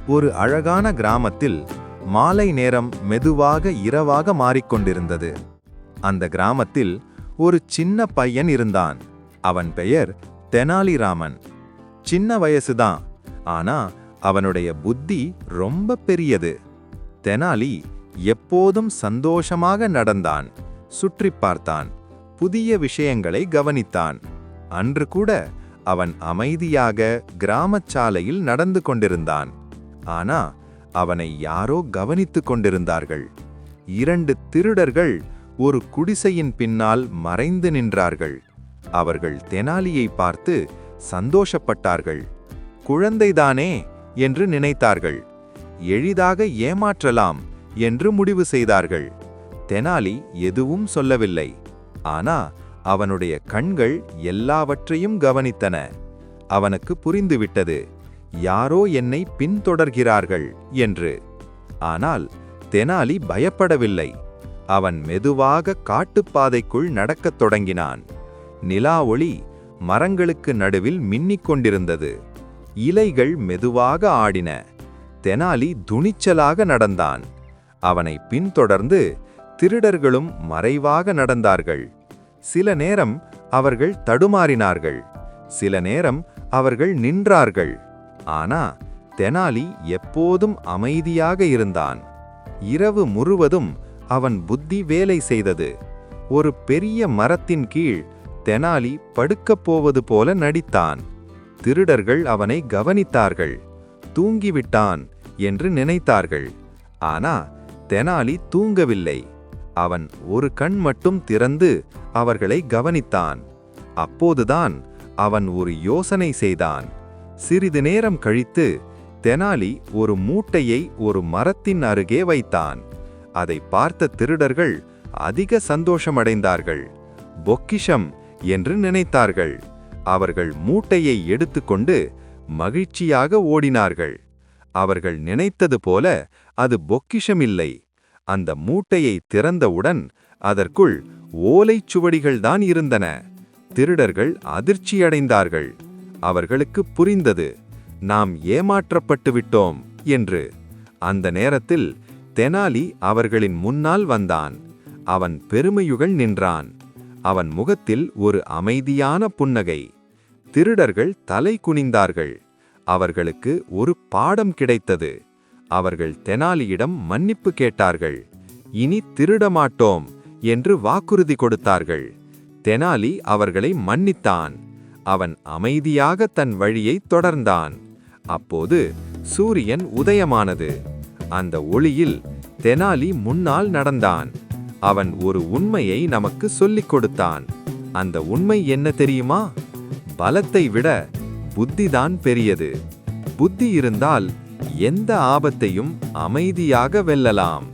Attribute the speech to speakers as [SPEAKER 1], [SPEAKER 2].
[SPEAKER 1] ஒரு அழகான கிராமத்தில் மாலை நேரம் மெதுவாக இரவாக மாறிக்கொண்டிருந்தது. அந்த கிராமத்தில் ஒரு சின்ன பையன் இருந்தான். அவன் பெயர் தெனாலிராமன். சின்ன வயசுதான், ஆனா அவனுடைய புத்தி ரொம்ப பெரியது. தெனாலி எப்போதும் சந்தோஷமாக நடந்தான், சுற்றி பார்த்தான், புதிய விஷயங்களை கவனித்தான். அன்று கூட அவன் அமைதியாக கிராமச் சாலையில் நடந்து கொண்டிருந்தான். ஆனா அவனை யாரோ கவனித்துக் கொண்டிருந்தார்கள். 2 திருடர்கள் ஒரு குடிசையின் பின்னால் மறைந்து நின்றார்கள். அவர்கள் தெனாலியை பார்த்து சந்தோஷப்பட்டார்கள். குழந்தைதானே என்று நினைத்தார்கள். எளிதாக ஏமாற்றலாம் என்று முடிவு செய்தார்கள். தெனாலி எதுவும் சொல்லவில்லை. ஆனா அவனுடைய கண்கள் எல்லாவற்றையும் கவனித்தன. அவனுக்கு புரிந்துவிட்டது, யாரோ என்னை பின்தொடர்கிறார்கள் என்று. ஆனால் தெனாலி பயப்படவில்லை. அவன் மெதுவாக காட்டுப்பாதைக்குள் நடக்கத் தொடங்கினான். நிலா ஒளி மரங்களுக்கு நடுவில் மின்னிக் கொண்டிருந்தது. இலைகள் மெதுவாக ஆடின. தெனாலி துணிச்சலாக நடந்தான். அவனை பின்தொடர்ந்து திருடர்களும் மறைவாக நடந்தார்கள். சில நேரம் அவர்கள் தடுமாறினார்கள், சில நேரம் அவர்கள் நின்றார்கள். ஆனா தெனாலி எப்போதும் அமைதியாக இருந்தான். இரவு முழுவதும் அவன் புத்தி வேலை செய்தது. ஒரு பெரிய மரத்தின் கீழ் தெனாலி படுக்கப் போவது போல நடித்தான். திருடர்கள் அவனை கவனித்தார்கள். தூங்கிவிட்டான் என்று நினைத்தார்கள். ஆனா தெனாலி தூங்கவில்லை. அவன் ஒரு கண் மட்டும் திறந்து அவர்களை கவனித்தான். அப்போதுதான் அவன் ஒரு யோசனை செய்தான். சிறிது நேரம் கழித்து தெனாலி ஒரு மூட்டையை ஒரு மரத்தின் அருகே வைத்தான். அதை பார்த்த திருடர்கள் அதிக சந்தோஷமடைந்தார்கள். பொக்கிஷம் என்று நினைத்தார்கள். அவர்கள் மூட்டையை எடுத்துக்கொண்டு மகிழ்ச்சியாக ஓடினார்கள். அவர்கள் நினைத்தது போல அது பொக்கிஷமில்லை. அந்த மூட்டையை திறந்தவுடன் அதற்குள் ஓலைச்சுவடிகள்தான் இருந்தன. திருடர்கள் அதிர்ச்சியடைந்தார்கள். அவர்களுக்கு புரிந்தது, நாம் ஏமாற்றப்பட்டு விட்டோம் என்று. அந்த நேரத்தில் தெனாலி அவர்களின் முன்னால் வந்தான். அவன் பெருமையுடன் நின்றான். அவன் முகத்தில் ஒரு அமைதியான புன்னகை. திருடர்கள் தலை குனிந்தார்கள். அவர்களுக்கு ஒரு பாடம் கிடைத்தது. அவர்கள் தெனாலியிடம் மன்னிப்பு கேட்டார்கள். இனி திருடமாட்டோம் என்று வாக்குறுதி கொடுத்தார்கள். தெனாலி அவர்களை மன்னித்தான். அவன் அமைதியாக தன் வழியை தொடர்ந்தான். அப்போது சூரியன் உதயமானது. அந்த ஒளியில் தெனாலி முன்னால் நடந்தான். அவன் ஒரு உண்மையை நமக்கு சொல்லிக் கொடுத்தான். அந்த உண்மை என்ன தெரியுமா? பலத்தை விட புத்திதான் பெரியது. புத்தி இருந்தால் எந்த ஆபத்தையும் அமைதியாக வெல்லலாம்.